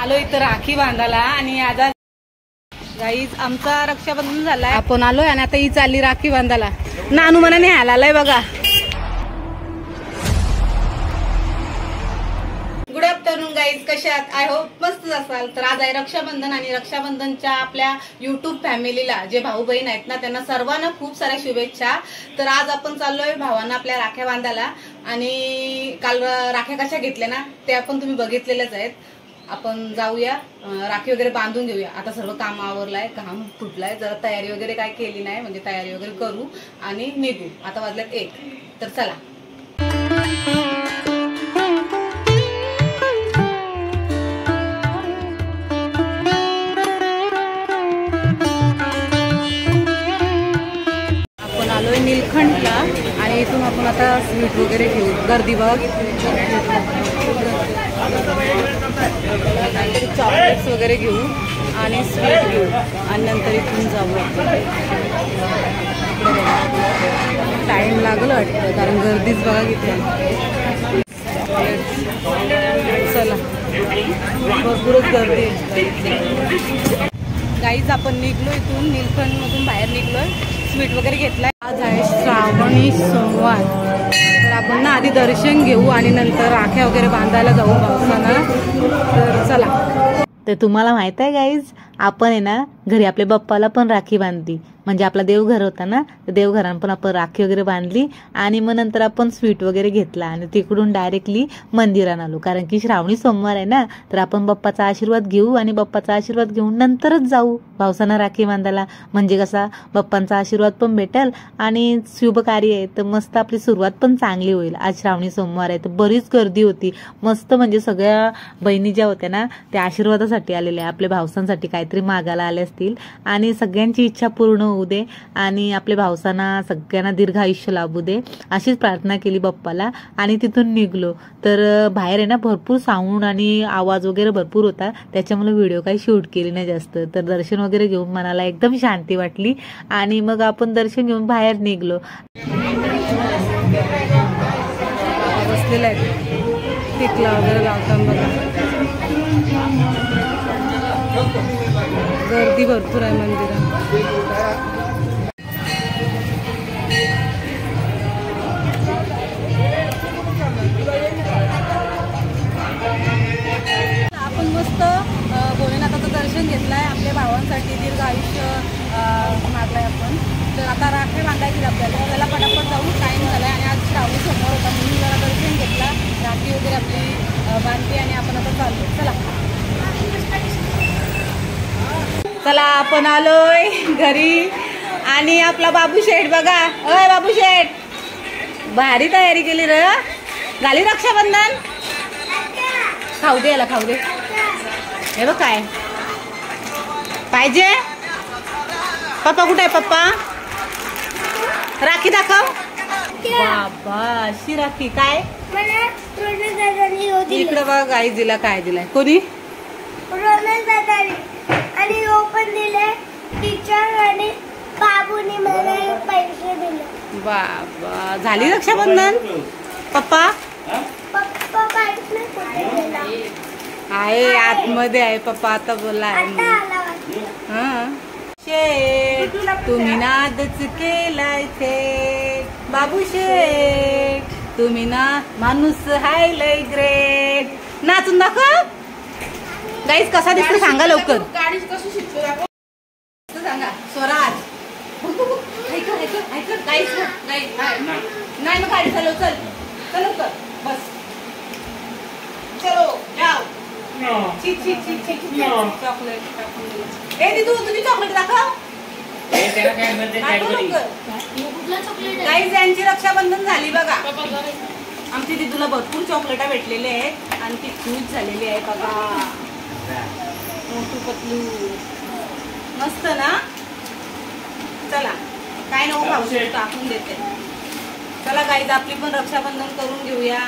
आलो इथं राखी बांधायला आणि आता गाईज आमचा रक्षाबंधन झालाय, आपण आलोय आणि आता ही चालली राखी बांधायला. नानू मला न्यायला आलाय बघा. गुड आफ्टरनून गाईज, कशा आहात? आय होप मस्तच असाल. तर आज आहे रक्षाबंधन आणि रक्षाबंधनच्या आपल्या युट्यूब फॅमिलीला जे भाऊ बहीण आहेत ना त्यांना सर्वांना खूप साऱ्या शुभेच्छा. तर आज आपण चाललोय भावांना आपल्या राख्या बांधायला आणि काल राख्या कशा घेतल्या ना ते आपण तुम्ही बघितलेलेच आहेत. आपण जाऊया राखी वगैरे बांधून घेऊया. आता सर्व काम आवरलाय, काम फुटलाय, जरा तयारी वगैरे काय केली नाही, म्हणजे तयारी वगैरे करू आणि निघू. आता वाजल्यात 1, तर चला. आपण आलोय नीलखंडला आणि इथून आपण आता स्वीट वगैरे घेऊ. गर्दी बघ, चॉकलेट्स वगैरे घेऊ आणि स्वीट घेऊ आणि नंतर इथून जाऊ. टाइम लागलं वाटतं कारण गर्दीच बघा किती. चला, भरपूरच गर्दी. गाईज आपण निघलो इथून नीलखंडमधून बाहेर निघलोय, स्वीट वगैरे घेतलाय. आज आहे श्रावणी सोमवार, तर आपण ना आधी दर्शन घेऊ आणि नंतर राख्या वगैरे बांधायला जाऊ पावसानं. तर चला. तर तुम्हाला माहित आहे गाईज, आपण आहे ना घरी आपल्या बाप्पाला पण राखी बांधली. म्हणजे आपला देवघर होता ना, तर देवघरात पण आपण राखी वगैरे बांधली आणि मग नंतर आपण स्वीट वगैरे घेतला आणि तिकडून डायरेक्टली मंदिरात आलो. कारण की श्रावणी सोमवार आहे ना, तर आपण बाप्पाचा आशीर्वाद घेऊ आणि बाप्पाचा आशीर्वाद घेऊन नंतरच जाऊ पावसानं राखी बांधायला. म्हणजे कसा बाप्पांचा आशीर्वाद पण भेटेल आणि शुभ कार्य आहे तर मस्त आपली सुरुवात पण चांगली होईल. आज श्रावणी सोमवार आहे तर बरीच गर्दी होती मस्त. म्हणजे सगळ्या बहिणी ज्या होत्या ना त्या आशीर्वादासाठी आलेल्या, आपल्या भावसांसाठी काहीतरी मागायला आले असतील आणि सगळ्यांची इच्छा पूर्ण होऊ दे आणि आपल्या भावसांना सगळ्यांना दीर्घ आयुष्य लाभू दे अशीच प्रार्थना केली बाप्पाला. आणि तिथून निघलो. तर बाहेर आहे ना भरपूर साऊंड आणि आवाज वगैरे भरपूर होता, त्याच्यामुळे व्हिडिओ काही शूट केली नाही जास्त. तर दर्शन वगैरे घेऊन मनाला एकदम शांती वाटली आणि मग आपण दर्शन घेऊन बाहेर निघलो. बसलेला आहे टिकला वगैरे लावताना बघा, गर्दी भरपूर आहे मंदिरात. आपण मस्त भोलेनाथाचं दर्शन घेतलंय, आपल्या भावांसाठी दीर्घ आयुष्य मागलंय आपण. तर आता राखी बांधायची आपल्याला, त्याला पटापट जाऊन टाईम झालाय आणि आज श्रावणी सोमवार होता म्हणून जरा दर्शन घेतला, राखी वगैरे आपली बांधली आणि आपण आता चाललो. चला चला, आपण आलोय घरी आणि आपला बाबू शेठ बघा. अय बाबू शेठ, भारी तयारी केली र. झाली रक्षाबंधन? खाऊ दे याला, खाऊ दे. हे बघ काय पाहिजे. पप्पा कुठे आहे? पप्पा राखी दाखव. बाबा अशी राखी काय? इकडे बघ गाई दिला. काय दिलाय? कोणी? आणि ओपन दिले टीचर आणि बाबूनी मला पैसे दिले. बाबा झाली रक्षाबंधन? पप्पा पप्पा काहीच नाही कुठे गेला आहे, आतमध्ये आहे. पप्पा आता बोला. हा शेठ तुम्ही नादच केलाय थेट. बाबू शेठ तुम्ही ना माणूस हाय लय ग्रेट. नाचून दाखव गाईस, कसा दिसतो सांगा लवकर. गाडी कशी शिकतो सांगा. स्वराज नाही मग गाडी चालव. चल चल लवकर बस. चलो जाओ. चॉकलेट. ए दीदू तुझी चॉकलेट दाखव. गाईस यांची रक्षाबंधन झाली बघा. आमची दीदूला भरपूर चॉकलेटा भेटलेले आहेत आणि ती खुश झालेली आहे बघा. मोठू पतलू मस्त ना. चला काय नको खाऊ, टाकून देते. चला गाईज आपली पण रक्षाबंधन करून घेऊया.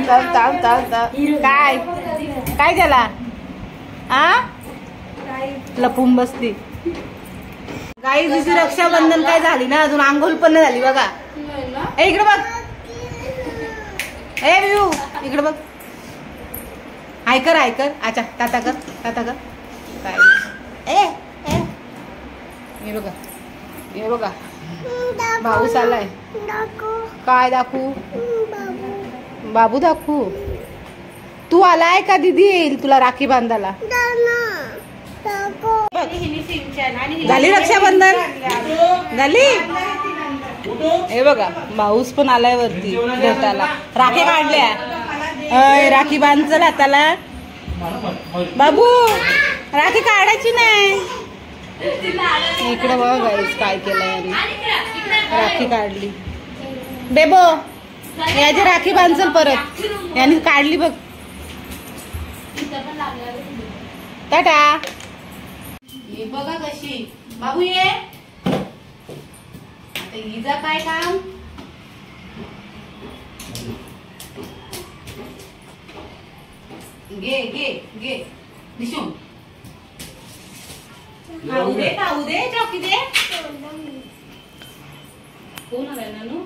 काय काय केला आ लपून बसली गाई तिची रक्षाबंधन काय झाली ना अजून आंघोळ पण नाही झाली बघा इकडे बघ ए विऊ इकडे बघ ऐकर अच्छा ताता कर काय ए हे बघा भाऊ चाललाय काय दाखवू बाबू दाखवू तू आलाय का दीदी येईल तुला राखी बांधायला झाली रक्षाबंधन झाली हे बघा भाऊस पण आलाय वरती भेटायला राखी काढल्या राखी बांध चल हाताला बाबू राखी काढायची नाही इकडे बघ गाईस काय केलंय यांनी राखी काढली बेबो याची राखी बांधचल परत यांनी काढली बघ टाटा हे बघा कशी बाबू ये आता हिजा काय काम घे घे घे दिशू खाऊ दे चौकी दे कोण आलाय नानू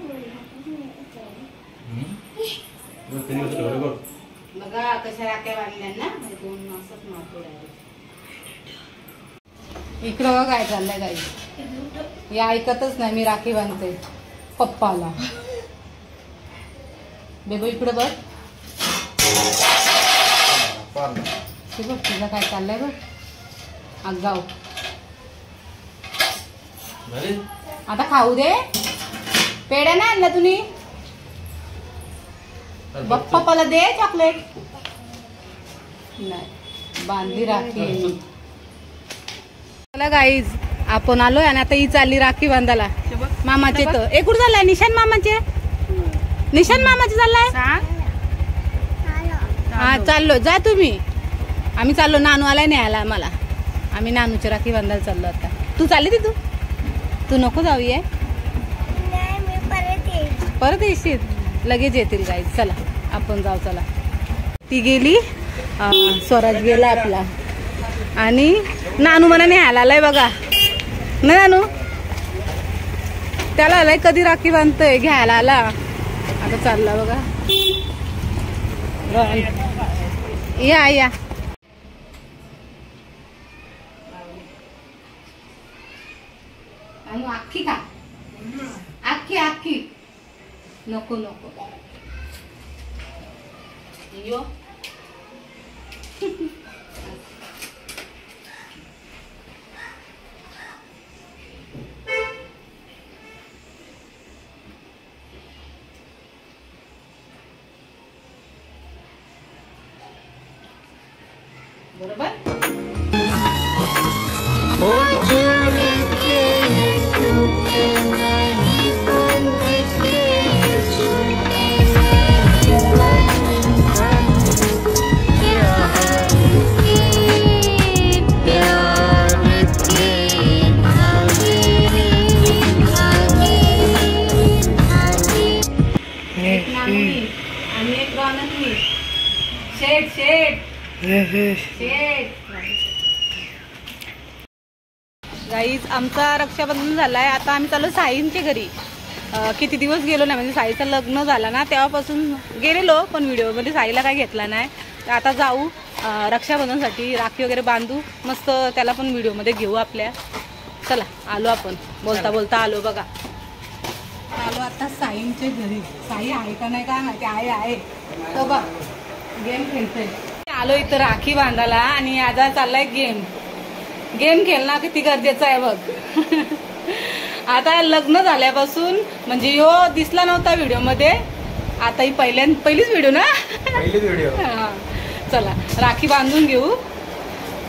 बघा कशा राख्या बांधल्या ना दोन असंच मारतो इकडं बघ काय चाललंय काही या ऐकतच नाही मी राखी बांधते पप्पाला बेबो इकडं बघ बघ तुझं काय चाललंय बघ आगाव आता खाऊ दे पेढ्या नाही आणला तुम्ही बघ पप्पाला दे चॉकलेट नाही बांधली राखी चला गाईज आपण आलोय आणि आता ही चालली राखी बांधायला मामाचे तर एकूण झालाय निशान मामाचे चाललाय हा चाललो जा तुम्ही आम्ही चाललो नानू आलाय नाही आला आम्हाला आम्ही नानूची राखी बांधायला चाललो आता तू चालली तू नको जाऊ ये परत येशील लगेच येतील गाईज चला आपण जाऊ चला ती गेली स्वराज गेला आपला आणि नानू मला न्यायला आलाय बघा ना नानू त्याला आलाय कधी राखी बांधतोय घ्यायला आला आता चालला बघा या आखी का आखी नको यो बरोबर आणि एक रौनकनी शेट गाईज आमचा रक्षाबंधन झालाय आता आम्ही चालू साईंच्या घरी किती दिवस गेलो नाही म्हणजे साईचं लग्न झालं ना तेव्हापासून गेलेलो पण व्हिडिओमध्ये साईला काय घेतला नाही तर आता जाऊ रक्षाबंधनसाठी राखी वगैरे बांधू मस्त त्याला पण व्हिडिओमध्ये घेऊ आपल्या चला आलो आपण बोलता आलो बघा आलो आता साईंच्या घरी साई आहे का नाही काय माहिती आहे तो बघ गेम खेळतोय आलो इथं राखी बांधायला आणि आता चाललाय गेम खेळणं किती गरजेचं आहे बघ आता लग्न झाल्यापासून म्हणजे ह्यो दिसला नव्हता व्हिडिओ मध्ये आता ही पहिलीच व्हिडिओ ना चला राखी बांधून घेऊ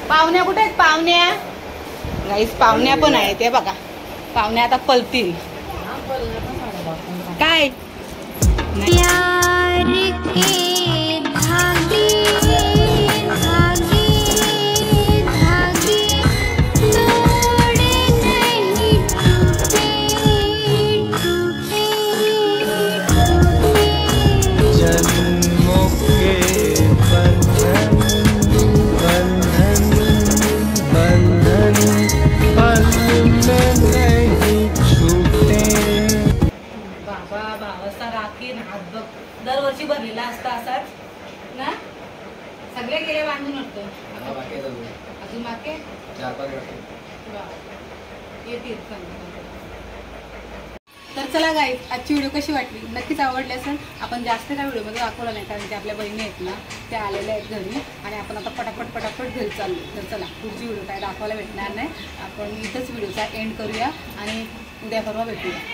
पाहुण्या कुठे आहेत पाहुण्या गाईस पाहुण्या पण आहेत ते बघा पाहुण्या आता पलतील काय जन्मों सगळे गेले बांधून वाटतं आता बाकी आहे अजून. अजून बाकी 4-5 वाजता. येतील तर चला गाईज आजची व्हिडिओ कशी वाटली नक्कीच आवडली असेल. आपण जास्त काय व्हिडिओमध्ये दाखवलं नाही कारण की आपल्या बहिणी आहेत ना त्या आलेल्या आहेत घरी आणि आपण आता पटापट घरी चाललो. तर चला पुढची व्हिडिओ काय दाखवायला भेटणार नाही. आपण इथंच व्हिडिओचा एंड करूया आणि उद्या परवा भेटूया.